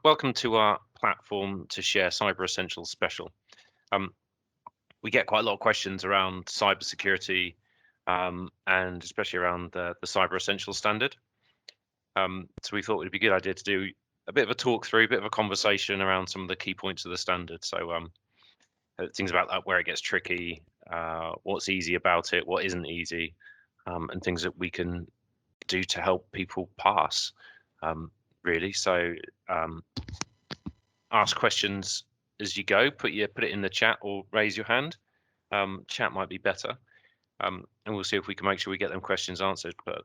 welcome to our platform to share Cyber Essentials special. We get quite a lot of questions around cybersecurity and especially around the Cyber Essentials standard. So we thought it would be a good idea to do a bit of a talk through, a bit of a conversation around some of the key points of the standard. So things about that, where it gets tricky, what's easy about it, what isn't easy, and things that we can do to help people pass, really. So ask questions as you go, put it in the chat or raise your hand. Chat might be better. And we'll see if we can make sure we get them questions answered. But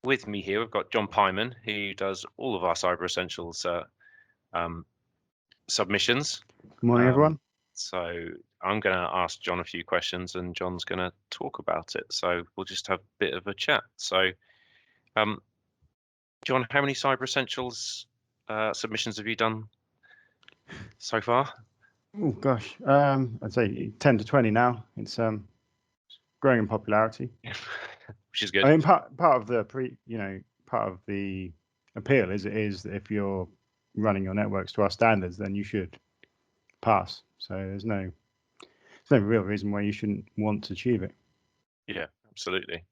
with me here, we've got John Pyman, who does all of our Cyber Essentials submissions. Good morning, everyone. So I'm going to ask John a few questions and John's going to talk about it. So we'll just have a bit of a chat. So John, how many Cyber Essentials submissions have you done so far? Oh gosh, I'd say 10 to 20 now. It's growing in popularity, which is good. I mean, part of the part of the appeal is that if you're running your networks to our standards, then you should pass. So there's no real reason why you shouldn't want to achieve it. Yeah, absolutely.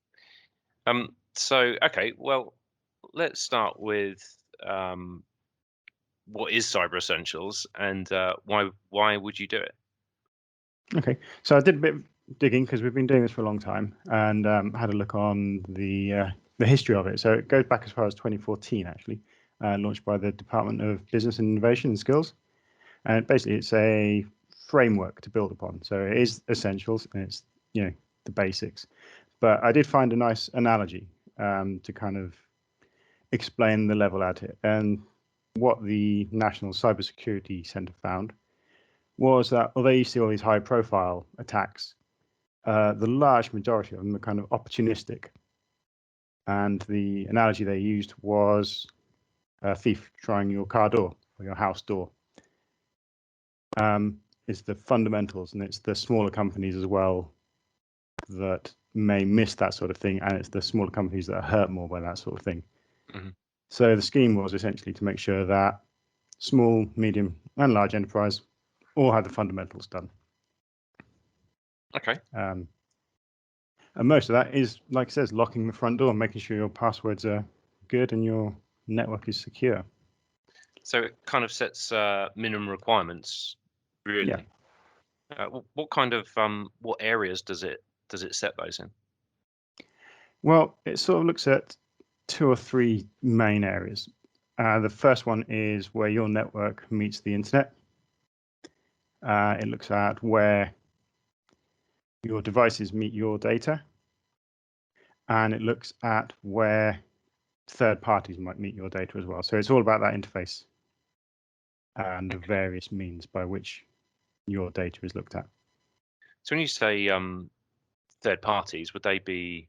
So okay, well, let's start with what is Cyber Essentials and why would you do it? Okay, so I did a bit of digging because we've been doing this for a long time and had a look on the history of it. So it goes back as far as 2014, actually, launched by the Department of Business and Innovation and Skills. And basically, it's a framework to build upon. So it is essentials, and it's the basics. But I did find a nice analogy to kind of explain the level at it. And what the National Cybersecurity Centre found was that although you see all these high-profile attacks, the large majority of them are kind of opportunistic. And the analogy they used was a thief trying your car door or your house door. It's the fundamentals, and it's the smaller companies as well that may miss that sort of thing, and it's the smaller companies that are hurt more by that sort of thing. Mm-hmm. So the scheme was essentially to make sure that small, medium, and large enterprise all had the fundamentals done. Okay. And most of that is, like it says, locking the front door, making sure your passwords are good and your network is secure. So it kind of sets minimum requirements, really. Yeah. What kind of what areas does it set those in? Well, it sort of looks at 2 or 3 main areas. The first one is where your network meets the internet. It looks at where your devices meet your data, and it looks at where third parties might meet your data as well. So it's all about that interface and the various means by which your data is looked at. So when you say third parties, would they be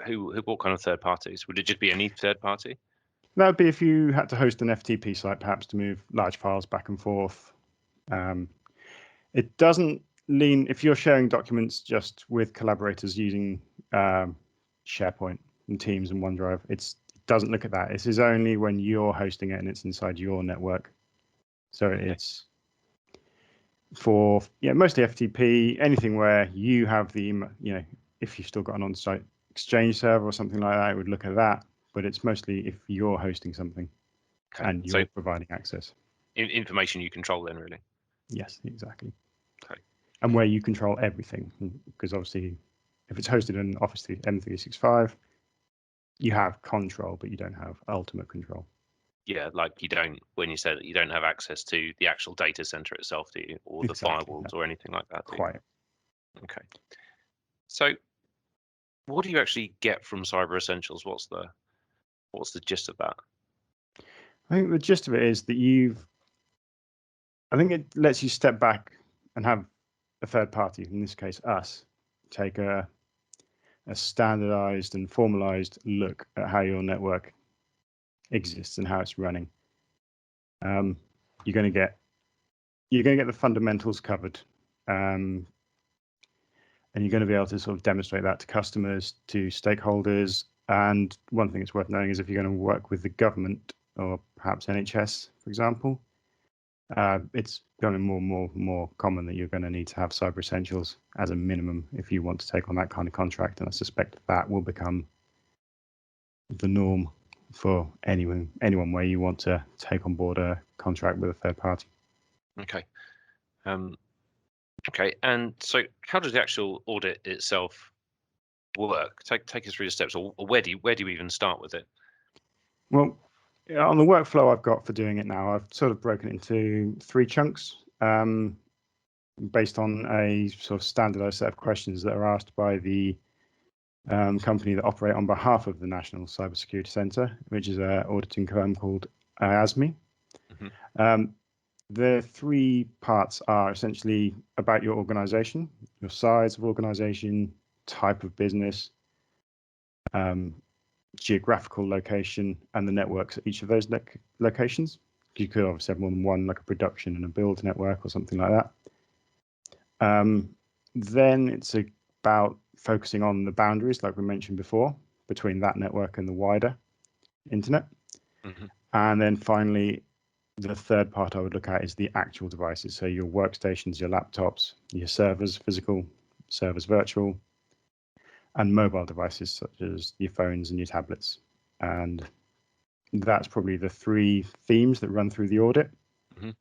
what kind of third parties? Would it just be any third party? That would be if you had to host an FTP site, perhaps to move large files back and forth. It doesn't lean, if you're sharing documents just with collaborators using SharePoint and Teams and OneDrive, it doesn't look at that. This is only when you're hosting it and it's inside your network. So it's for mostly FTP, anything where you have the, if you've still got an on-site Exchange server or something like that, it would look at that. But it's mostly if you're hosting something and you're providing access. Information you control then, really? Yes, exactly. Okay. And where you control everything, because obviously if it's hosted in Office M365, you have control, but you don't have ultimate control. Yeah, like you don't, when you said that you don't have access to the actual data center itself, do you? Or the firewalls or anything like that? Quite. Okay. So what do you actually get from Cyber Essentials? What's the gist of that? I think the gist of it is that I think it lets you step back and have a third party, in this case us, take a standardized and formalized look at how your network exists and how it's running. You're going to get the fundamentals covered, and you're going to be able to sort of demonstrate that to customers, to stakeholders, And one thing it's worth knowing is if you're going to work with the government or perhaps NHS, for example, it's becoming more common that you're going to need to have cyber essentials as a minimum if you want to take on that kind of contract. And I suspect that will become the norm for anyone where you want to take on board a contract with a third party. Okay. Okay. And so, how does the actual audit itself work? Take us through the steps, or where do you even start with it? Well, on the workflow I've got for doing it now, I've sort of broken it into 3 chunks based on a sort of standardized set of questions that are asked by the company that operate on behalf of the National Cybersecurity Centre, which is an auditing firm called IASME. The 3 parts are essentially about your organization, your size of organization, type of business, geographical location, and the networks at each of those locations. You could obviously have more than one, like a production and a build network or something like that. Then it's about focusing on the boundaries, like we mentioned before, between that network and the wider internet. And then finally, the third part I would look at is the actual devices. So your workstations, your laptops, your servers, physical, servers, virtual, and mobile devices such as your phones and your tablets. And that's probably the 3 themes that run through the audit. And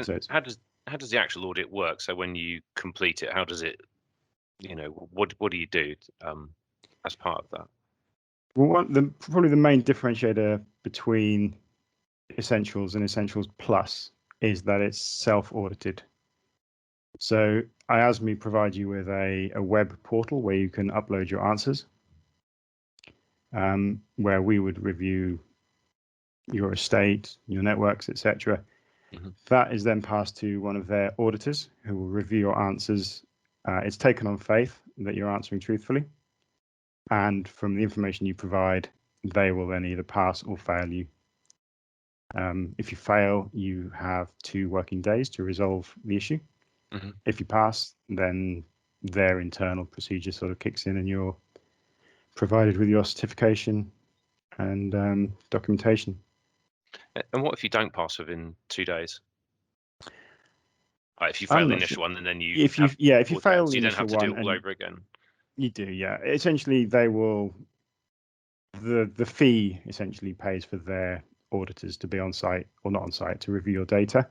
so how does the actual audit work? So when you complete it, how does it, what do you do as part of that? Well, probably the main differentiator between Essentials and Essentials Plus is that it's self-audited. So IASME provides you with a web portal where you can upload your answers, where we would review your estate, your networks, etc. That is then passed to one of their auditors who will review your answers. It's taken on faith that you're answering truthfully. And from the information you provide, they will then either pass or fail you. If you fail, you have 2 working days to resolve the issue. If you pass, then their internal procedure sort of kicks in and you're provided with your certification and documentation. And what if you don't pass within 2 days? If you fail the initial one, and then if you fail the you then initial have to do it one all over again. You do, yeah. Essentially, they will the fee essentially pays for their auditors to be on site or not on site to review your data.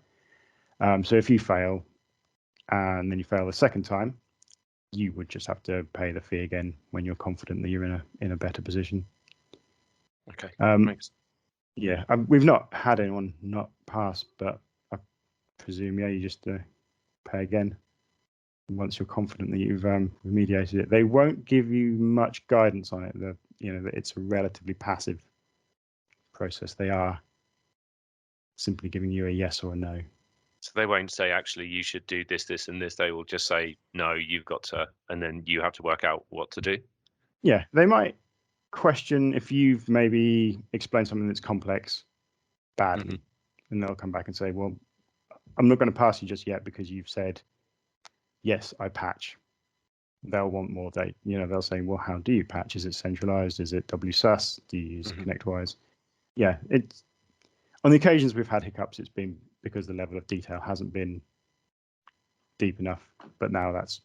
So if you fail and then you fail the second time, you would just have to pay the fee again when you're confident that you're in a better position. Okay. Yeah, we've not had anyone not pass, but I presume you just pay again once you're confident that you've remediated it. They won't give you much guidance on it. That it's a relatively passive process. They are simply giving you a yes or a no. So they won't say, actually, you should do this, this, and this. They will just say, no, you've got to, and then you have to work out what to do. Yeah, they might question if you've maybe explained something that's complex badly, and they'll come back and say, well, I'm not going to pass you just yet because you've said, yes, I patch. They'll want more data. They'll say, well, how do you patch? Is it centralized? Is it WSUS? Do you use ConnectWise? Yeah, it's on the occasions we've had hiccups, it's been because the level of detail hasn't been deep enough. But now that's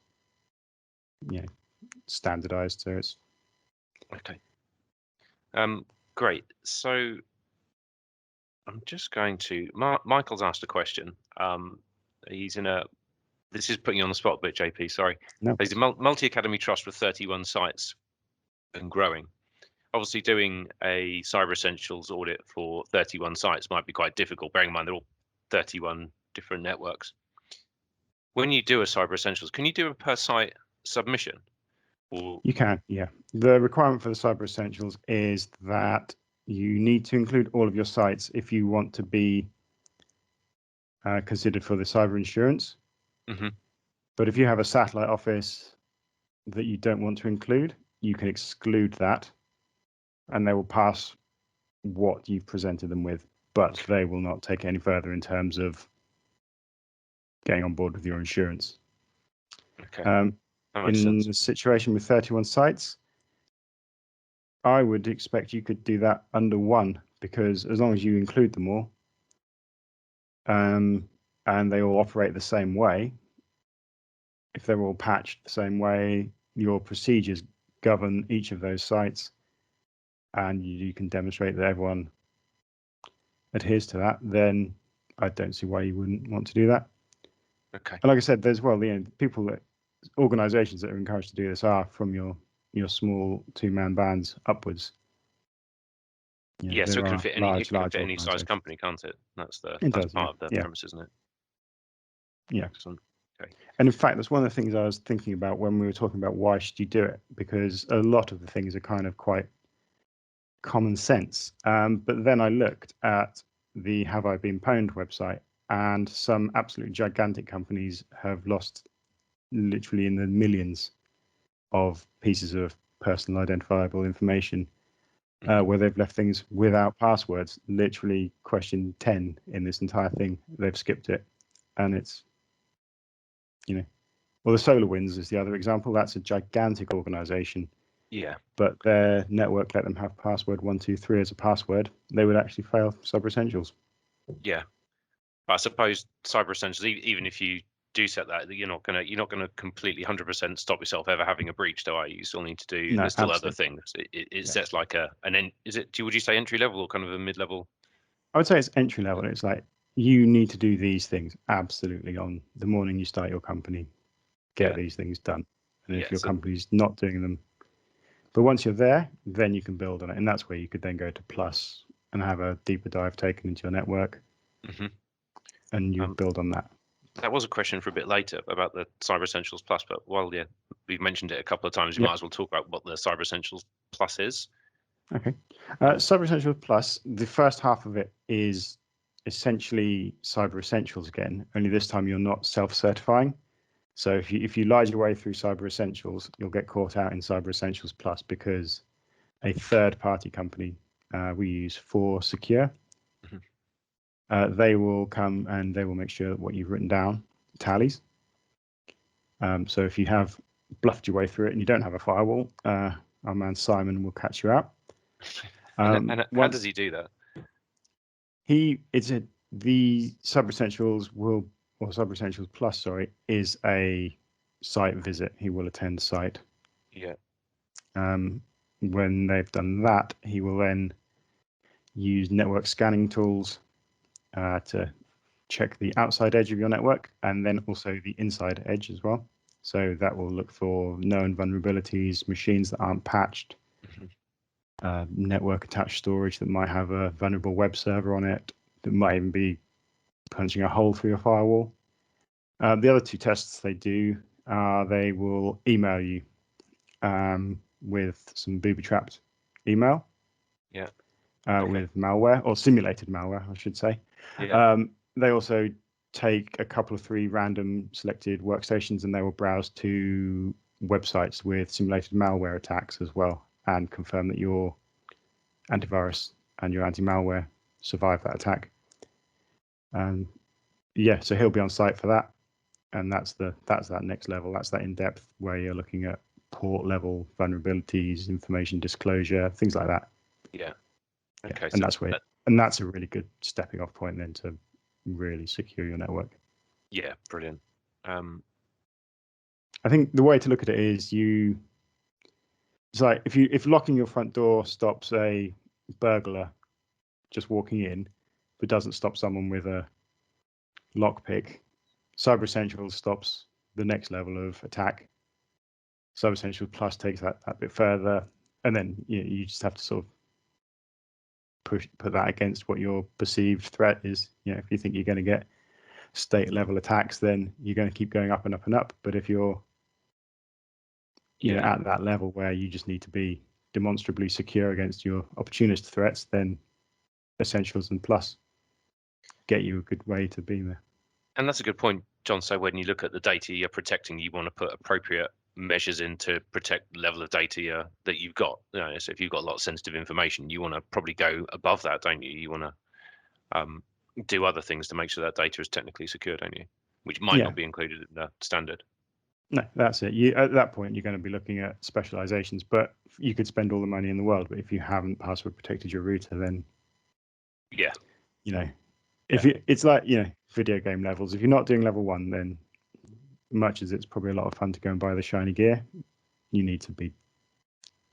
standardized, so it's okay. Great. So I'm just going to. Michael's asked a question. He's in a. This is putting you on the spot a bit, JP. Sorry. No. He's a multi-academy trust with 31 sites and growing. Obviously, doing a Cyber Essentials audit for 31 sites might be quite difficult, bearing in mind they're all 31 different networks. When you do a Cyber Essentials, can you do a per site submission? Or... You can, yeah. The requirement for the Cyber Essentials is that you need to include all of your sites if you want to be considered for the cyber insurance. But if you have a satellite office that you don't want to include, you can exclude that, and they will pass what you've presented them with, but they will not take any further in terms of getting on board with your insurance. Okay. In the situation with 31 sites, I would expect you could do that under one, because as long as you include them all, and they all operate the same way, if they're all patched the same way, your procedures govern each of those sites, and you can demonstrate that everyone adheres to that, then I don't see why you wouldn't want to do that. Okay. And like I said, there's organizations that are encouraged to do this are from your small two-man bands upwards. Yeah, so it can fit any size organisations. company, can't it? That's part of the premise, isn't it? Yeah. Excellent. Okay. And in fact, that's one of the things I was thinking about when we were talking about why should you do it, because a lot of the things are kind of quite common sense. But then I looked at the Have I Been Pwned website, and some absolutely gigantic companies have lost literally in the millions of pieces of personal identifiable information, where they've left things without passwords. Literally question 10 in this entire thing, they've skipped it. And it's, well, the SolarWinds is the other example. That's a gigantic organization. Yeah. But their network let them have password 123 as a password. They would actually fail Cyber Essentials. Yeah. But I suppose Cyber Essentials, even if you do set that, you're not gonna completely 100% stop yourself ever having a breach, though, are you? You still need to do. There's still other things. It sets like would you say entry level or kind of a mid level? I would say it's entry level. It's like you need to do these things absolutely on the morning you start your company. Get these things done. And if your company's not doing them, but once you're there, then you can build on it, and that's where you could then go to Plus and have a deeper dive taken into your network, and you build on that. That was a question for a bit later about the Cyber Essentials Plus, but while we've mentioned it a couple of times, we might as well talk about what the Cyber Essentials Plus is. Okay. Cyber Essentials Plus, the first half of it is essentially Cyber Essentials again, only this time you're not self-certifying. So if you lied your way through Cyber Essentials, you'll get caught out in Cyber Essentials Plus, because a third-party company, we use For Secure, they will come and they will make sure that what you've written down tallies. So if you have bluffed your way through it and you don't have a firewall, our man Simon will catch you out. And how does he do that? The Cyber Essentials Cyber Essentials Plus, is a site visit. He will attend site. Yeah. When they've done that, he will then use network scanning tools to check the outside edge of your network, and then also the inside edge as well. So that will look for known vulnerabilities, machines that aren't patched, network attached storage that might have a vulnerable web server on it, that might even be punching a hole through your firewall. The other two tests they do are they will email you with some booby-trapped email. Yeah. With malware, or simulated malware, I should say. Yeah. They also take a couple of 3 random selected workstations, and they will browse to websites with simulated malware attacks as well, and confirm that your antivirus and your anti-malware survive that attack. So he'll be on site for that, and that's that next level. That's that in-depth where you're looking at port level vulnerabilities, information disclosure, things like that. Yeah. Okay. And that's a really good stepping off point then to really secure your network. Yeah, brilliant. I think the way to look at it is it's like if locking your front door stops a burglar just walking in, but doesn't stop someone with a lockpick, Cyber Essentials stops the next level of attack. Cyber Essentials Plus takes that bit further, and then you just have to sort of put that against what your perceived threat is. If you think you're going to get state level attacks, then you're going to keep going up and up and up. But if you're at that level where you just need to be demonstrably secure against your opportunist threats, then Essentials and Plus get you a good way to be there. And that's a good point, John. So when you look at the data you're protecting, you want to put appropriate measures in to protect the level of data that you've got. So if you've got a lot of sensitive information, you want to probably go above that, don't you? You want to do other things to make sure that data is technically secure, don't you? Which might not be included in the standard. No, that's it. You at that point you're going to be looking at specializations, but you could spend all the money in the world, but if you haven't password protected your router, then Yeah. you know, if it's like video game levels. If you're not doing level 1, then much as it's probably a lot of fun to go and buy the shiny gear, you need to be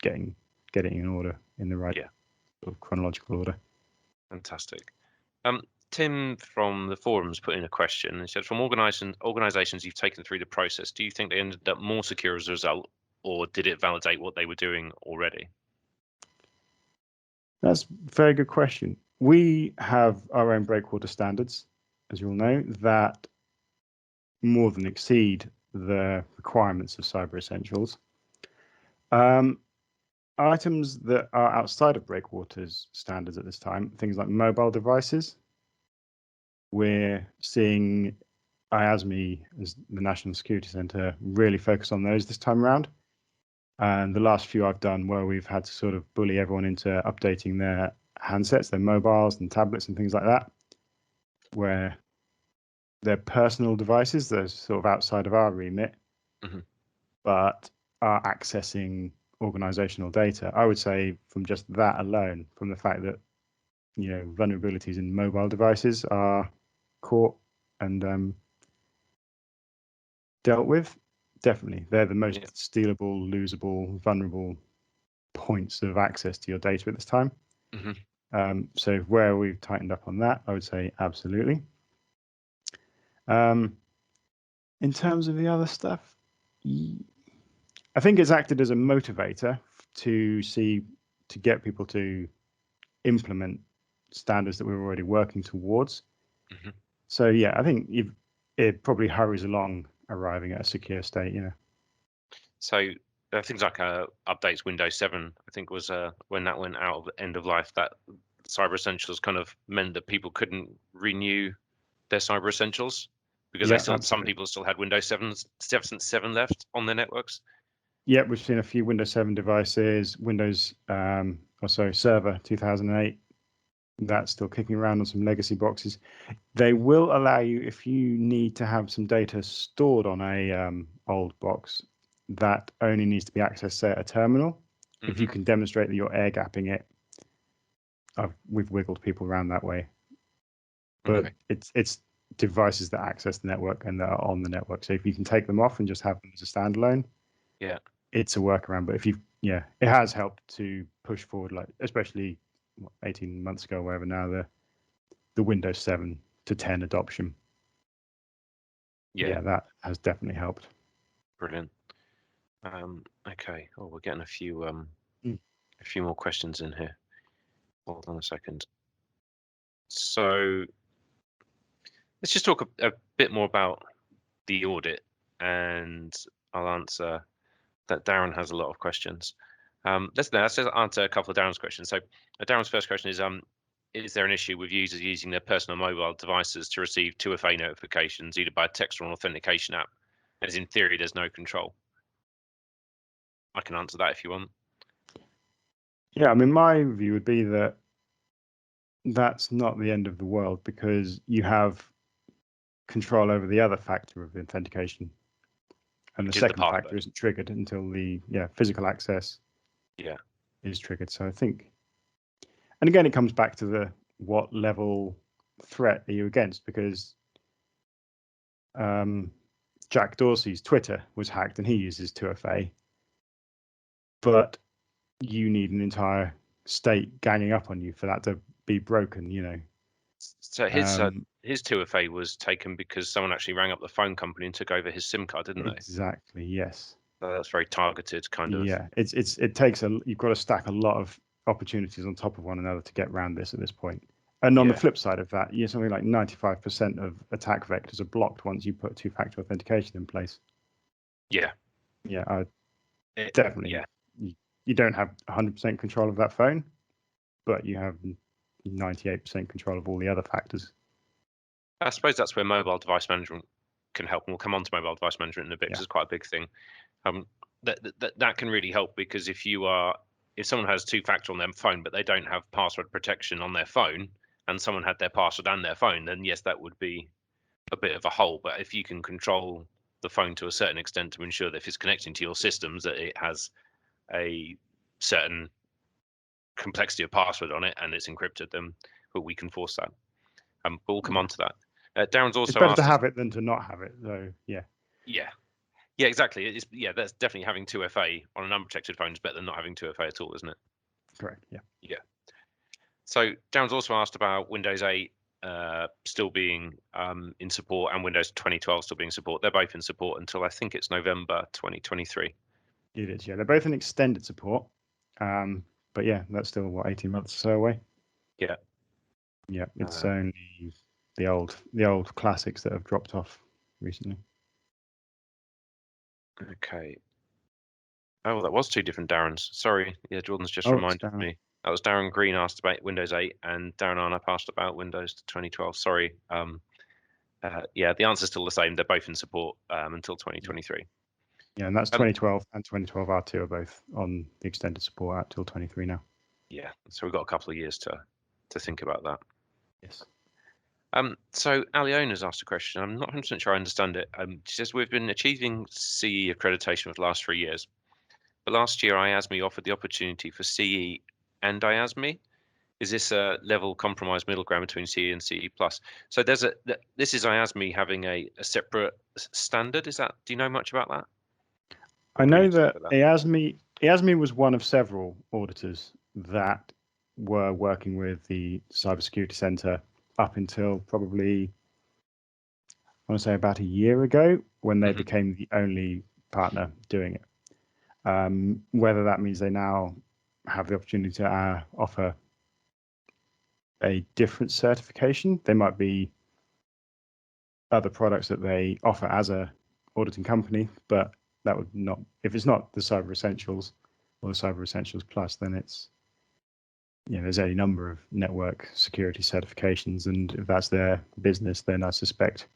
getting it in order, in the right sort of chronological order. Fantastic. Tim from the forums put in a question and said, from organizations you've taken through the process, do you think they ended up more secure as a result, or did it validate what they were doing already? That's a very good question. We have our own breakwater standards, as you all know, that more than exceed the requirements of Cyber Essentials. Items that are outside of breakwater's standards at this time, things like mobile devices. We're seeing IASME, as the National Security Centre, really focus on those this time around. And the last few I've done where we've had to sort of bully everyone into updating their handsets, their mobiles and tablets and things like that, where they're personal devices, they're sort of outside of our remit, but are accessing organizational data. I would say from just that alone, from the fact that vulnerabilities in mobile devices are caught and dealt with, definitely they're the most stealable, losable, vulnerable points of access to your data at this time. So where we've tightened up on that, I would say absolutely. In terms of the other stuff, I think it's acted as a motivator to get people to implement standards that we're already working towards. So yeah, I think it probably hurries along arriving at a secure state. So things like updates Windows 7, I think was when that went out of end of life, that Cyber Essentials kind of meant that people couldn't renew their Cyber Essentials because some people still had Windows 7 left on their networks. Yeah, we've seen a few Windows 7 devices, Windows Server 2008. That's still kicking around on some legacy boxes. They will allow you, if you need to have some data stored on a old box, that only needs to be accessed, say, at a terminal. If you can demonstrate that you're air gapping it, we've wiggled people around that way. But it's devices that access the network and that are on the network. So if you can take them off and just have them as a standalone, it's a workaround. But if it has helped to push forward, like especially 18 months ago, wherever now, the Windows 7 to 10 adoption. Yeah, that has definitely helped. Brilliant. Okay. Oh, we're getting a few more questions in here. Hold on a second. So let's just talk a bit more about the audit, and I'll answer that. Darren has a lot of questions. Let's just answer a couple of Darren's questions. So Darren's first question is there an issue with users using their personal mobile devices to receive 2FA notifications either by text or an authentication app, as in theory there's no control? I can answer that if you want. Yeah, I mean, my view would be that that's not the end of the world, because you have control over the other factor of authentication, and the second factor isn't triggered until the physical access is triggered. So I think, and again, it comes back to what level threat are you against, because Jack Dorsey's Twitter was hacked and he uses 2FA, but you need an entire state ganging up on you for that to be broken. So his 2FA was taken because someone actually rang up the phone company and took over his SIM card, didn't they? Exactly. Yes. So that's very targeted, kind of. Yeah, it takes you've got to stack a lot of opportunities on top of one another to get around this at this point. And on the flip side of that, something like 95% of attack vectors are blocked once you put two-factor authentication in place. Yeah. Yeah, definitely. Yeah. You don't have 100% control of that phone, but you have 98% control of all the other factors. I suppose that's where mobile device management can help, and we'll come on to mobile device management in a bit because it's quite a big thing. That can really help, because if someone has two-factor on their phone but they don't have password protection on their phone, and someone had their password and their phone, then yes, that would be a bit of a hole. But if you can control the phone to a certain extent to ensure that if it's connecting to your systems, that it has a certain complexity of password on it and it's encrypted, then but we can force that. But we'll come on to that. Darren's also it's better asked to have it than to not have it, though. Yeah. Yeah, exactly. That's definitely having 2FA on an unprotected phone is better than not having 2FA at all, isn't it? Correct. Yeah. So Darren's also asked about Windows 8 still being in support and Windows 2012 still being in support. They're both in support until I think it's November 2023. It is. Yeah, they're both in extended support. But yeah, that's still 18 months or so away. Yeah. Yeah, it's only the old classics that have dropped off recently. Okay. Oh, that was two different Darrens. Sorry. Yeah, Jordan's just reminded me. That was Darren Green asked about Windows 8 and Darren Arnott asked about Windows 2012. Sorry. Yeah, the answer's still the same. They're both in support until 2023. Yeah, and that's 2012 and 2012 R2 are both on the extended support out till 23 now. Yeah, so we've got a couple of years to think about that. Yes. So Aliona's asked a question. I'm not 100% sure I understand it. She says, we've been achieving CE accreditation for the last 3 years. But last year, IASME offered the opportunity for CE and IASME. Is this a level compromise middle ground between CE and CE+? So this is IASME having a separate standard. Is that? Do you know much about that? I know that IASME was one of several auditors that were working with the Cybersecurity Centre up until probably, I want to say about a year ago, when they became the only partner doing it. Whether that means they now have the opportunity to offer a different certification, there might be other products that they offer as a auditing company, but that would not, if it's not the Cyber Essentials or the Cyber Essentials Plus, then it's, there's any number of network security certifications, and if that's their business, then I suspect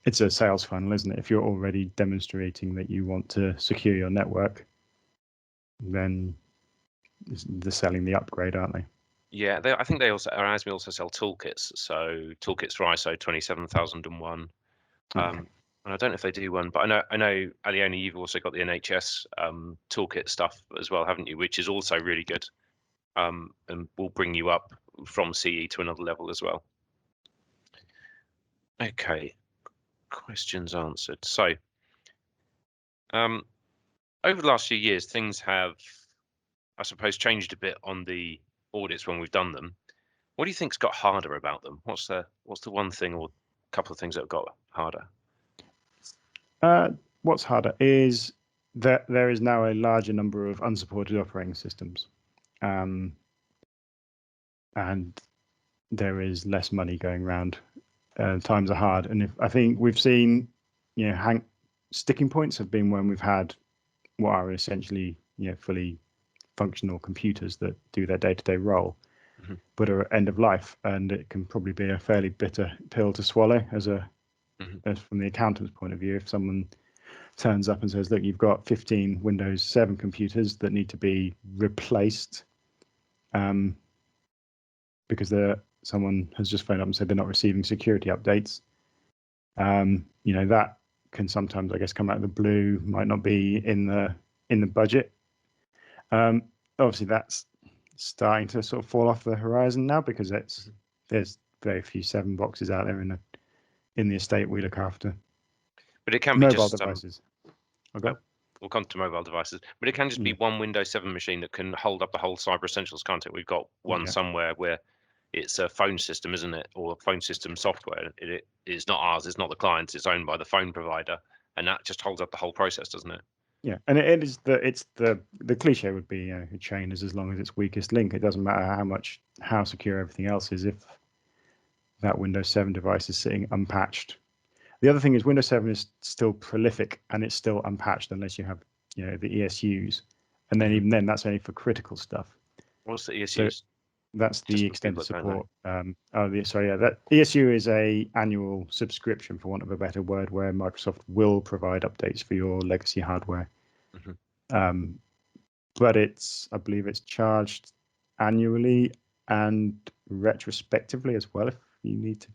it's a sales funnel, isn't it? If you're already demonstrating that you want to secure your network, then they're selling the upgrade, aren't they? Yeah, I think they also, IASME also sell toolkits. So toolkits for ISO 27001. And I don't know if they do one, but I know, Aliona, you've also got the NHS toolkit stuff as well, haven't you? Which is also really good, and will bring you up from CE to another level as well. Okay, questions answered. So, over the last few years, things have, I suppose, changed a bit on the audits when we've done them. What do you think's got harder about them? What's the one thing or a couple of things that have got harder? What's harder is that there is now a larger number of unsupported operating systems, and there is less money going around. Times are hard, and I think we've seen, sticking points have been when we've had what are essentially, fully functional computers that do their day-to-day role, but are at end of life, and it can probably be a fairly bitter pill to swallow as from the accountant's point of view. If someone turns up and says, look, you've got 15 Windows 7 computers that need to be replaced because someone has just phoned up and said they're not receiving security updates, that can sometimes, I guess, come out of the blue, might not be in the budget. Obviously, that's starting to sort of fall off the horizon now, because there's very few 7 boxes out there in the estate we look after. But it can be mobile just devices. We'll come to mobile devices, but it can just be one Windows 7 machine that can hold up the whole Cyber Essentials content. We've got one somewhere where it's a phone system, isn't it, or phone system software. It's not ours. It's not the client's. It's owned by the phone provider, and that just holds up the whole process, doesn't it? Yeah, and it's the cliche would be, a chain is as long as its weakest link. It doesn't matter how secure everything else is if that Windows 7 device is sitting unpatched. The other thing is Windows 7 is still prolific and it's still unpatched unless you have, the ESUs, and then even then that's only for critical stuff. What's the ESUs? So that's the extended support. That ESU is a annual subscription, for want of a better word, where Microsoft will provide updates for your legacy hardware. But I believe it's charged annually and retrospectively as well, if you need to.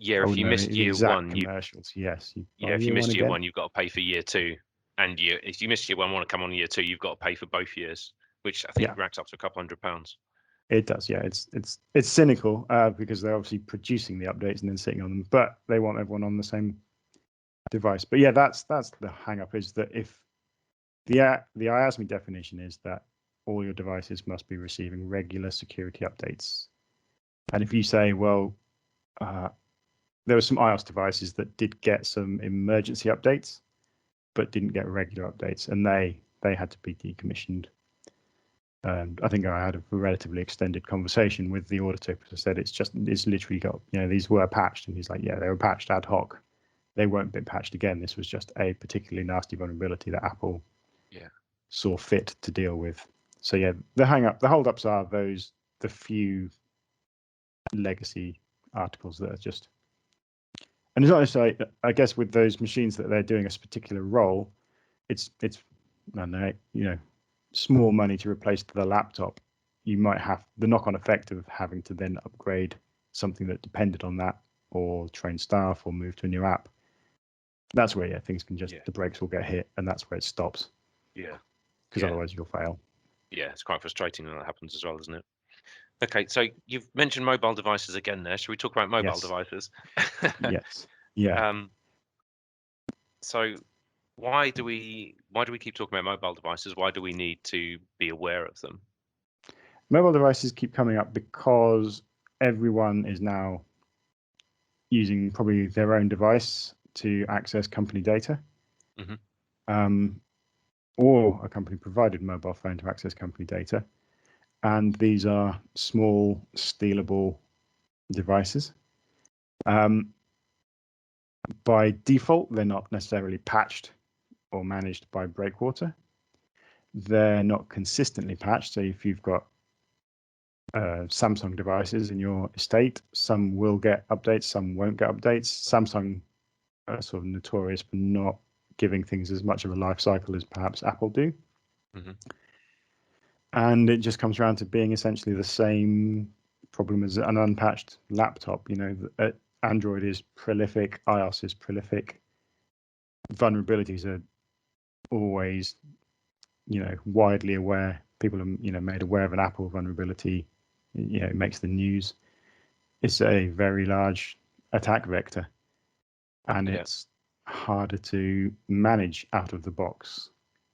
Yeah, Oh if you no, missed the year exact one, commercials. Yes, you yeah, buy if you year one missed year again. one, you've got to pay for year two, and if you missed year one, want to come on year two, you've got to pay for both years, which I think Yeah, racks up to a couple £100. it does. Yeah, it's cynical because they're obviously producing the updates and then sitting on them, but they want everyone on the same device. But yeah, that's the hang up, is that if the IASME definition is that all your devices must be receiving regular security updates. And if you say, well, there were some iOS devices that did get some emergency updates, but didn't get regular updates, and they had to be decommissioned. And I think I had a relatively extended conversation with the auditor, because I said it's literally got, these were patched, and he's like, yeah, they were patched ad hoc. They won't be patched again. This was just a particularly nasty vulnerability that Apple saw fit to deal with. So yeah, the holdups are the few legacy articles that are just, and it's not necessarily, I guess, with those machines that they're doing a particular role, it's I don't know, small money to replace the laptop. You might have the knock-on effect of having to then upgrade something that depended on that, or train staff, or move to a new app. That's where things can just, the brakes will get hit, and that's where it stops. Yeah. Because otherwise you'll fail. Yeah, it's quite frustrating when that happens as well, isn't it? Okay, so you've mentioned mobile devices again there. Should we talk about mobile devices? Yes. Yeah. So why do we keep talking about mobile devices? Why do we need to be aware of them? Mobile devices keep coming up because everyone is now using probably their own device to access company data. Or a company provided mobile phone to access company data. And these are small, stealable devices. By default, they're not necessarily patched or managed by Breakwater. They're not consistently patched. So if you've got Samsung devices in your estate, some will get updates, some won't get updates. Samsung are sort of notorious for not giving things as much of a life cycle as perhaps Apple do. And it just comes around to being essentially the same problem as an unpatched laptop. Android is prolific, iOS is prolific. Vulnerabilities are always, widely aware. People are, made aware of an Apple vulnerability. It makes the news. It's a very large attack vector, and it's harder to manage out of the box.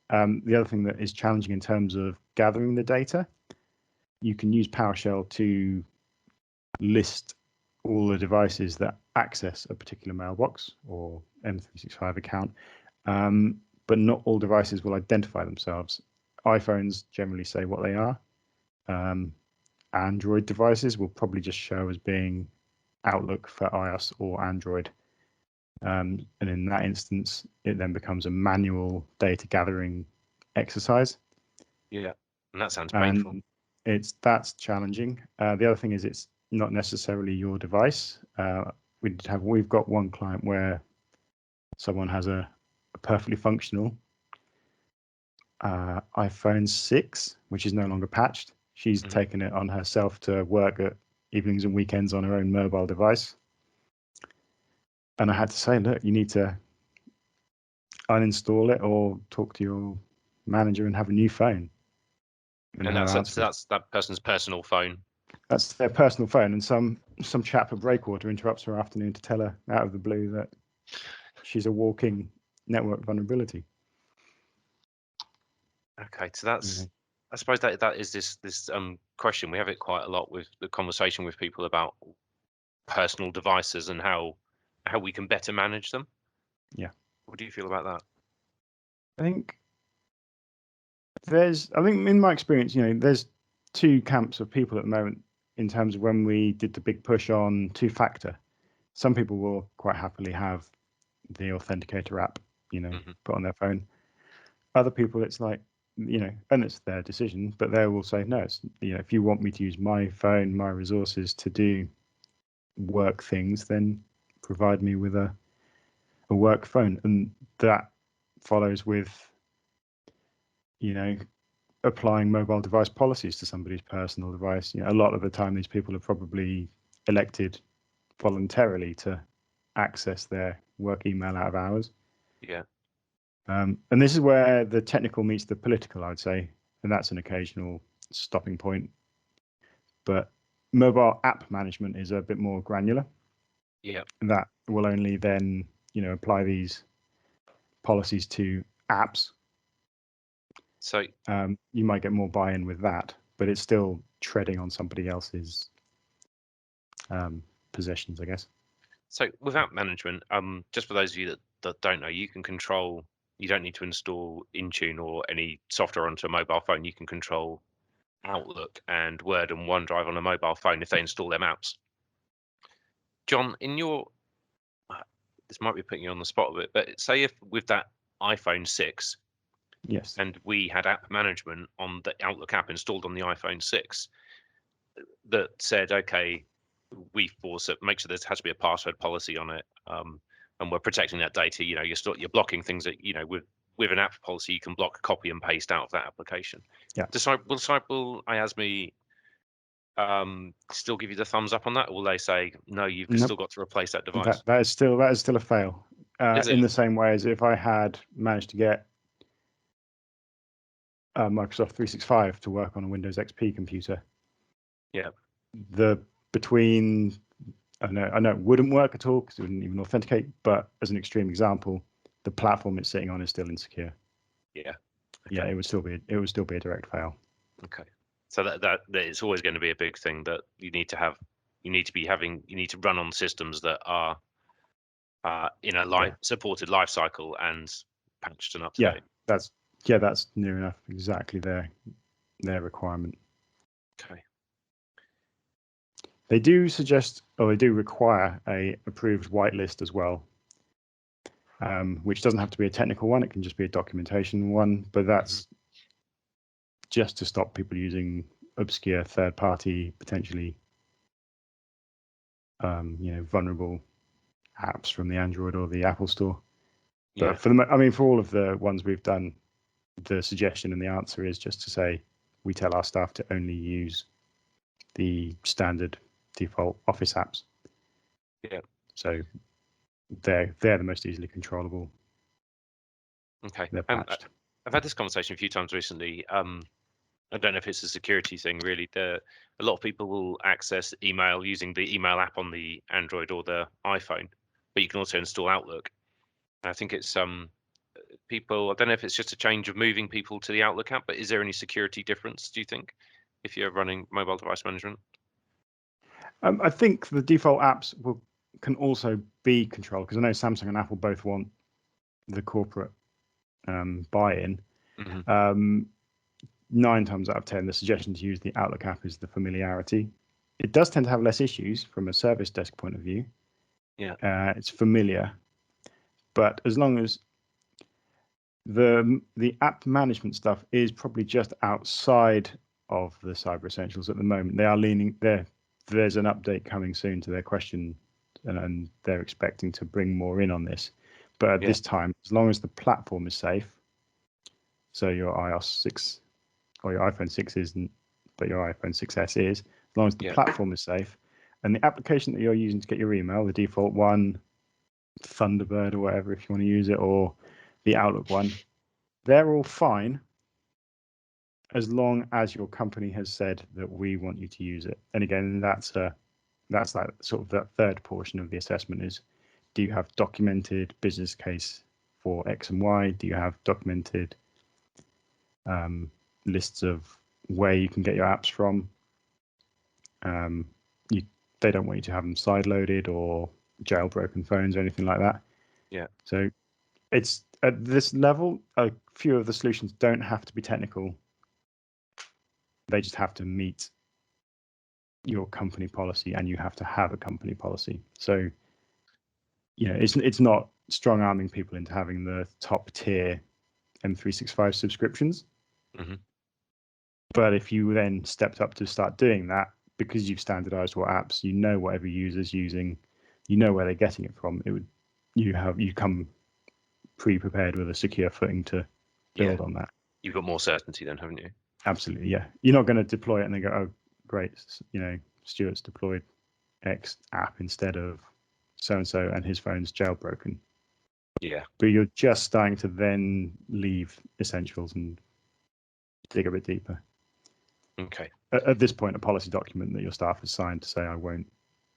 The other thing that is challenging in terms of gathering the data, you can use PowerShell to list all the devices that access a particular mailbox or M365 account, but not all devices will identify themselves. iPhones generally say what they are. Android devices will probably just show as being Outlook for iOS or Android. And in that instance, it then becomes a manual data gathering exercise. Yeah, and that sounds painful. And that's challenging. The other thing is it's not necessarily your device. We've got one client where someone has a perfectly functional iPhone 6, which is no longer patched. She's taken it on herself to work at evenings and weekends on her own mobile device. And I had to say, look, you need to uninstall it or talk to your manager and have a new phone. And that's that person's personal phone. That's their personal phone, and some chap at Breakwater interrupts her afternoon to tell her out of the blue that she's a walking network vulnerability. Okay, so that's I suppose that is this question. We have it quite a lot with the conversation with people about personal devices and how we can better manage them. Yeah. What do you feel about that? I think in my experience, there's two camps of people at the moment in terms of when we did the big push on two-factor. Some people will quite happily have the authenticator app, put on their phone. Other people, it's like, and it's their decision, but they will say, no, it's, if you want me to use my phone, my resources to do work things, then provide me with a work phone. And that follows with, applying mobile device policies to somebody's personal device. A lot of the time, these people have probably elected voluntarily to access their work email out of hours. Yeah. And this is where the technical meets the political, I'd say, and that's an occasional stopping point. But mobile app management is a bit more granular. Yeah. And that will only then, apply these policies to apps. So you might get more buy-in with that, but it's still treading on somebody else's possessions, I guess. So with app management, just for those of you that don't know, you don't need to install Intune or any software onto a mobile phone. You can control Outlook and Word and OneDrive on a mobile phone if they install them apps. John, this might be putting you on the spot a bit, but say if with that iPhone 6, yes, and we had app management on the Outlook app installed on the iPhone 6 that said, okay, we force it, make sure there has to be a password policy on it, and we're protecting that data. You're blocking things that with an app policy you can block copy and paste out of that application. Yeah. Will IASME still give you the thumbs up on that, or will they say no? You've Nope. still got to replace that device. That is still a fail. In the same way as if I had managed to get Microsoft 365 to work on a Windows XP computer. Yeah. I know it wouldn't work at all because it wouldn't even authenticate. But as an extreme example, the platform it's sitting on is still insecure. Yeah. Okay. Yeah, it would still be a direct fail. Okay. So that it's always going to be a big thing that you need to run on systems that are in a supported life cycle and patched and up to date. That's near enough exactly their requirement. Okay. They do suggest, or they do require a approved whitelist as well, which doesn't have to be a technical one. It can just be a documentation one, but that's just to stop people using obscure third-party, potentially, vulnerable apps from the Android or the Apple Store. But for all of the ones we've done, the suggestion and the answer is just to say we tell our staff to only use the standard default Office apps. Yeah. So they're the most easily controllable. Okay. They're patched. I've had this conversation a few times recently. I don't know if it's a security thing, really. A lot of people will access email using the email app on the Android or the iPhone, but you can also install Outlook. And I think it's people. I don't know if it's just a change of moving people to the Outlook app, but is there any security difference, do you think, if you're running mobile device management? I think the default apps can also be controlled, because I know Samsung and Apple both want the corporate buy-in. 9 times out of 10, the suggestion to use the Outlook app is the familiarity. It does tend to have less issues from a service desk point of view. Yeah. It's familiar, but as long as the app management stuff is probably just outside of the Cyber Essentials at the moment. They are leaning there. There's an update coming soon to their question, and they're expecting to bring more in on this. But at this time, as long as the platform is safe, so your iOS 6 or your iPhone 6 isn't, but your iPhone 6S is, as long as the platform is safe, and the application that you're using to get your email, the default one, Thunderbird or whatever, if you want to use it, or the Outlook one, they're all fine as long as your company has said that we want you to use it. And again, that's like sort of that third portion of the assessment is, do you have documented business case for X and Y? Do you have documented lists of where you can get your apps from? They don't want you to have them sideloaded or jailbroken phones or anything like that. Yeah. So it's at this level, a few of the solutions don't have to be technical. They just have to meet your company policy, and you have to have a company policy. So, it's not strong arming people into having the top tier M365 subscriptions. But if you then stepped up to start doing that, because you've standardized what apps, what every user's using, where they're getting it from, you come pre-prepared with a secure footing to build on that. You've got more certainty then, haven't you? Absolutely, yeah. You're not going to deploy it and then go, oh, great, Stuart's deployed X app instead of so and so, and his phone's jailbroken. Yeah. But you're just starting to then leave essentials and dig a bit deeper. Okay. At this point, a policy document that your staff has signed to say I won't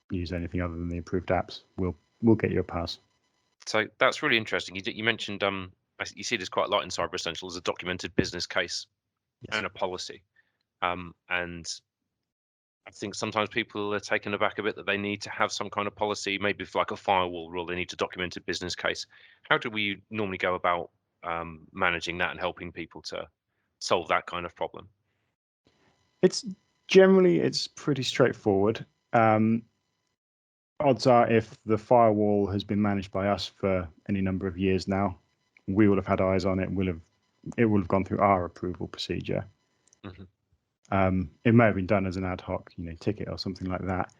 use anything other than the approved apps will get you a pass. So that's really interesting. You mentioned you see this quite a lot in Cyber Essentials, a documented business case and a policy. And I think sometimes people are taken aback a bit that they need to have some kind of policy, maybe for like a firewall rule, they need to document a business case. How do we normally go about managing that and helping people to solve that kind of problem? It's pretty straightforward. Odds are, if the firewall has been managed by us for any number of years now, we will have had eyes on it. It will have gone through our approval procedure. Mm-hmm. It may have been done as an ad hoc, ticket or something like that.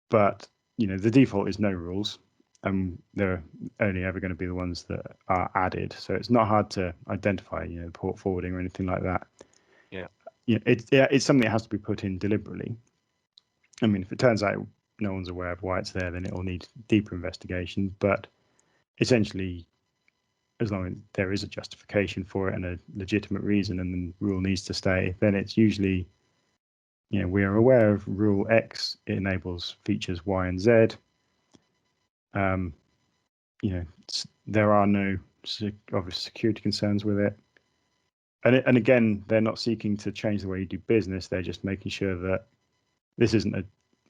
But the default is no rules, and they're only ever going to be the ones that are added. So it's not hard to identify, port forwarding or anything like that. Yeah. It's something that has to be put in deliberately. I mean, if it turns out no one's aware of why it's there, then it will need deeper investigation. But essentially, as long as there is a justification for it and a legitimate reason, and the rule needs to stay, then it's usually, we are aware of rule X. It enables features Y and Z. There are no obvious security concerns with it. And again, they're not seeking to change the way you do business. They're just making sure that this isn't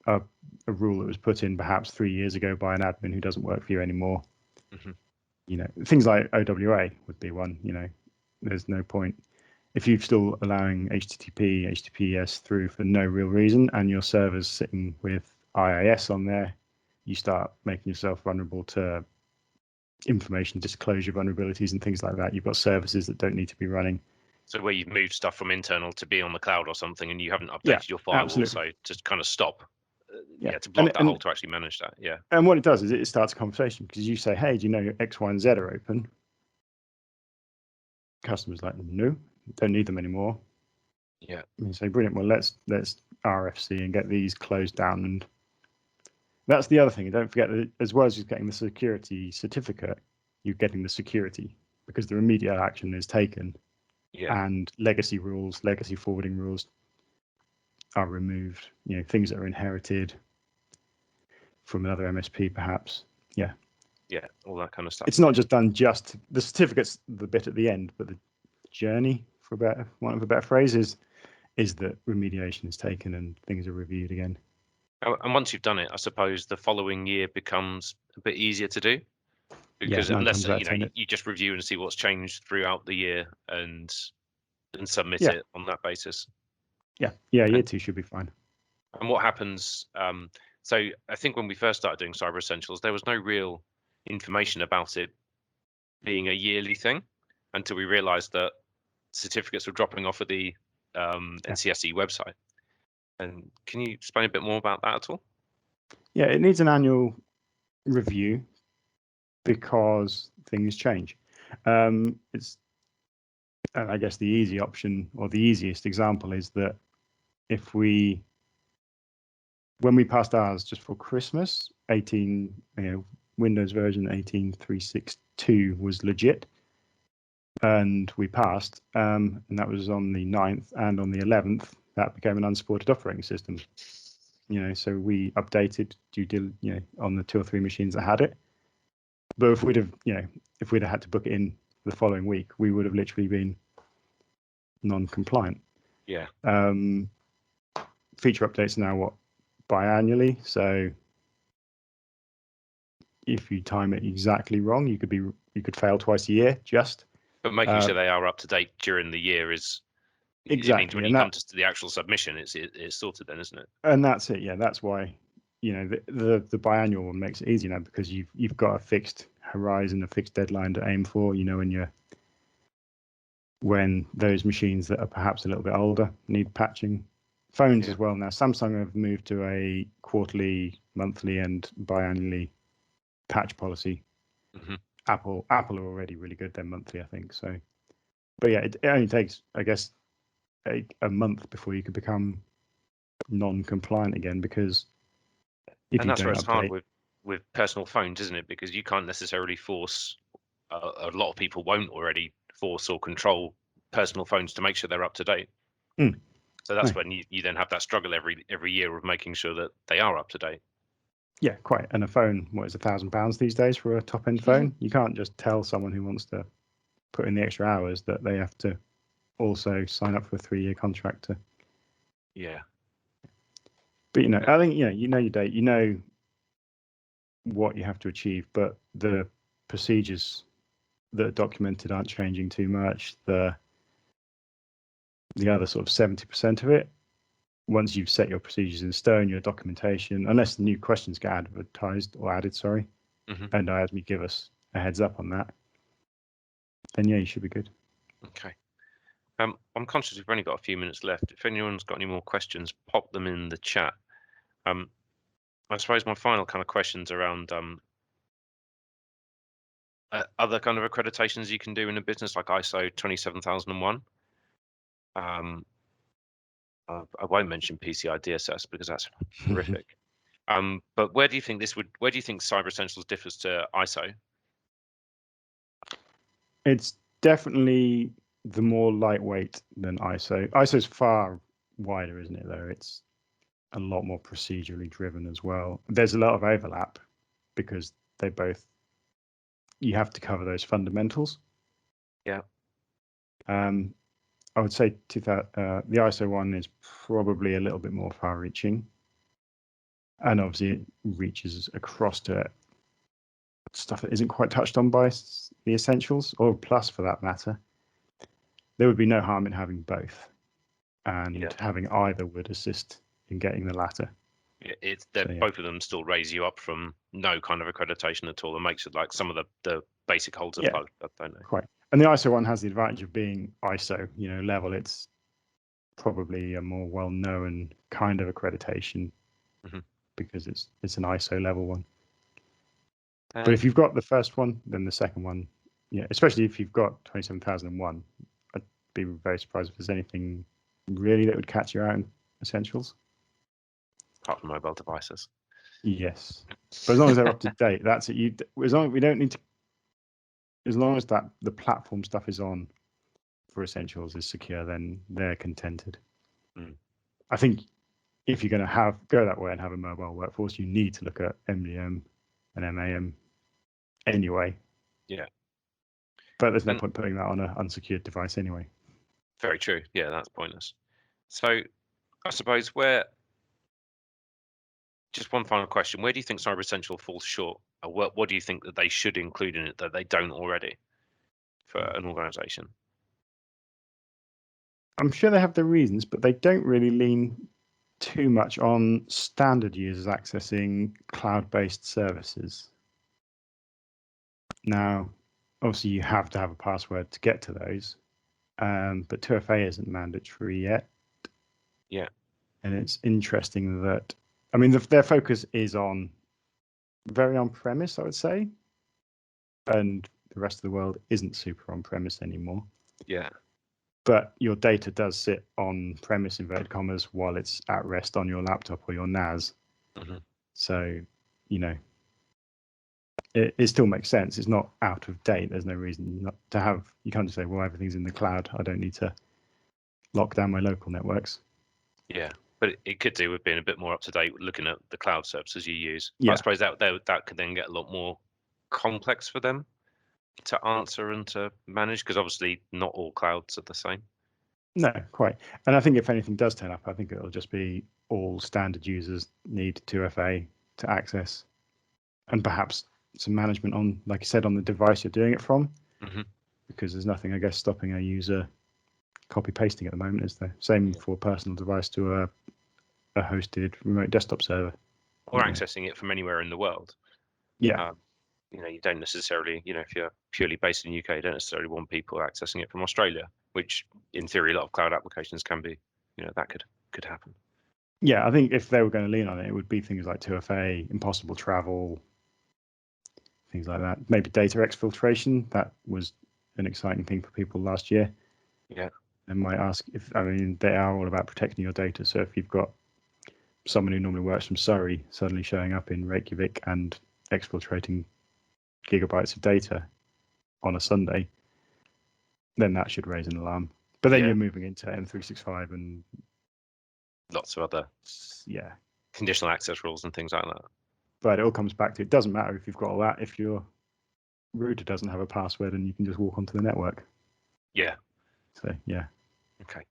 a rule that was put in perhaps 3 years ago by an admin who doesn't work for you anymore. Mm-hmm. Things like OWA would be one. There's no point if you're still allowing HTTP, HTTPS through for no real reason, and your server's sitting with IIS on there, you start making yourself vulnerable to information disclosure vulnerabilities and things like that. You've got services that don't need to be running. So where you've moved stuff from internal to be on the cloud or something, and you haven't updated your firewall, absolutely. so just kind of stop. To block that hole to actually manage that. Yeah. And what it does is it starts a conversation, because you say, hey, do you know X, Y, and Z are open? Customers like, no, don't need them anymore. Yeah. And you say, brilliant. Well, let's RFC and get these closed down. And that's the other thing. Don't forget that as well as just getting the security certificate, you're getting the security, because the remedial action is taken. Yeah. And legacy rules, legacy forwarding rules are removed. Things that are inherited from another MSP, perhaps. Yeah, all that kind of stuff. It's not just done just the certificate's the bit at the end, but the journey, for want of a better phrase, is that remediation is taken and things are reviewed again. And once you've done it, I suppose the following year becomes a bit easier to do, because unless you just review and see what's changed throughout the year and submit it on that basis. Year 2 should be fine. And what happens? So I think when we first started doing Cyber Essentials, there was no real information about it being a yearly thing until we realized that certificates were dropping off of the NCSE website. And can you explain a bit more about that at all? Yeah, it needs an annual review because things change. It's, I guess, the easy option, or the easiest example, is that when we passed ours just for Christmas, Windows version 18.362 was legit, and we passed, and that was on the 9th, and on the 11th that became an unsupported operating system. So we updated on the 2 or 3 machines that had it. But if we'd have had to book it in the following week, we would have literally been non-compliant. Yeah. Feature updates are now biannually, so if you time it exactly wrong, you could fail twice a year. But making sure they are up to date during the year is exactly. It means when you come to the actual submission, it's sorted then, isn't it? And that's it. Yeah, that's why the biannual one makes it easy now, because you've got a fixed horizon, a fixed deadline to aim for. When those machines that are perhaps a little bit older need patching. Phones as well now. Samsung have moved to a quarterly, monthly, and biannually patch policy. Mm-hmm. Apple are already really good. They're monthly, I think. So, but yeah, it only takes, I guess, a month before you could become non-compliant again, because if And you that's where don't it's hard update, with personal phones, isn't it? Because you can't necessarily force, a lot of people won't already force or control personal phones to make sure they're up to date. Mm, So that's no. when you then have that struggle every year of making sure that they are up to date. Yeah, quite. And a phone, what is £1,000 these days for a top-end phone? You can't just tell someone who wants to put in the extra hours that they have to also sign up for a 3-year contract to. Yeah. But I think you know your date, you know what you have to achieve, but the procedures that are documented aren't changing too much. The other sort of 70% of it, once you've set your procedures in stone, your documentation, unless the new questions get advertised or added, sorry, and IASME give us a heads up on that, then yeah, you should be good. Okay. I'm conscious we've only got a few minutes left. If anyone's got any more questions, pop them in the chat. I suppose my final kind of questions around other kind of accreditations you can do in a business like ISO 27001. I won't mention PCI DSS because that's horrific. But where do you think Cyber Essentials differs to ISO? It's definitely the more lightweight than ISO. ISO is far wider, isn't it, though? It's a lot more procedurally driven as well. There's a lot of overlap because you have to cover those fundamentals. Yeah. I would say the ISO one is probably a little bit more far-reaching, and obviously it reaches across to stuff that isn't quite touched on by the essentials, or plus for that matter. There would be no harm in having both, and having either would assist in getting the latter. Both of them still raise you up from no kind of accreditation at all, and makes it like some of the basic holes are plugged up, don't they? Quite. And the ISO one has the advantage of being ISO, level. It's probably a more well-known kind of accreditation because it's an ISO level one. But if you've got the first one, then the second one, especially if you've got 27001, I'd be very surprised if there's anything really that would catch you out in essentials. Apart from mobile devices. Yes, but as long as they're up to date, that's it. As long as that the platform stuff is on for essentials is secure, then they're contented. I think if you're going to go that way and have a mobile workforce, you need to look at MDM and MAM anyway. Yeah. But there's no point putting that on an unsecured device anyway. Very true. Yeah, that's pointless. So I suppose just one final question, where do you think Cyber Essential falls short? Or what do you think that they should include in it that they don't already for an organization? I'm sure they have the reasons, but they don't really lean too much on standard users accessing cloud-based services. Now, obviously, you have to have a password to get to those, but 2FA isn't mandatory yet. Yeah. And it's interesting that, their focus is very on-premise, I would say, and the rest of the world isn't super on-premise anymore. Yeah. But your data does sit on-premise, inverted commas, while it's at rest on your laptop or your NAS. So, it still makes sense. It's not out of date. There's no reason not to have. You can't just say, well, everything's in the cloud. I don't need to lock down my local networks. Yeah, but it could do with being a bit more up to date, looking at the cloud services you use. Yeah. I suppose that could then get a lot more complex for them to answer and to manage, because obviously not all clouds are the same. No, quite. And I think if anything does turn up, I think it'll just be all standard users need 2FA to access, and perhaps some management on, like you said, on the device you're doing it from, because there's nothing, I guess, stopping a user copy pasting at the moment, is there? Same for a personal device to a hosted remote desktop server, or accessing it from anywhere in the world. Yeah. You don't necessarily, if you're purely based in the UK, you don't necessarily want people accessing it from Australia, which in theory a lot of cloud applications can be. That could happen. Yeah, I think if they were going to lean on it, it would be things like 2FA, impossible travel, things like that. Maybe data exfiltration. That was an exciting thing for people last year. Yeah. And might ask they are all about protecting your data. So if you've got someone who normally works from Surrey suddenly showing up in Reykjavik and exfiltrating gigabytes of data on a Sunday, then that should raise an alarm. But then you're moving into M365 and lots of other conditional access rules and things like that. But it all comes back to, it doesn't matter if you've got all that if your router doesn't have a password and you can just walk onto the network. Yeah. So yeah. Okay.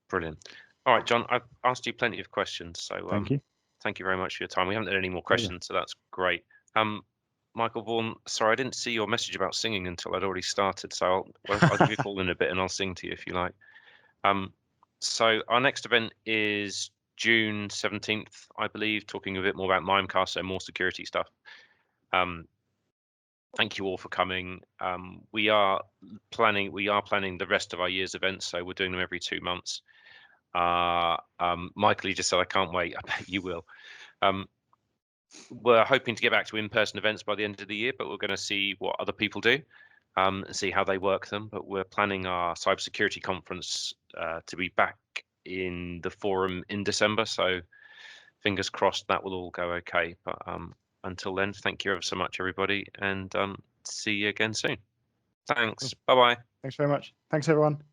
Brilliant. All right, John, I've asked you plenty of questions, so thank you. Thank you very much for your time. We haven't had any more questions, so that's great. Michael Vaughan, sorry, I didn't see your message about singing until I'd already started, so I'll give you a call in a bit and I'll sing to you if you like. So our next event is June 17th, I believe, talking a bit more about Mimecast, so more security stuff. Thank you all for coming. We are planning the rest of our year's events, so we're doing them every 2 months. Michael, you just said I can't wait. I bet you will. We're hoping to get back to in-person events by the end of the year, but we're going to see what other people do and see how they work them. But we're planning our cybersecurity conference to be back in the forum in December, so fingers crossed that will all go okay. But until then, thank you ever so much, everybody, and see you again soon. Thanks. Bye-bye. Thanks very much. Thanks, everyone.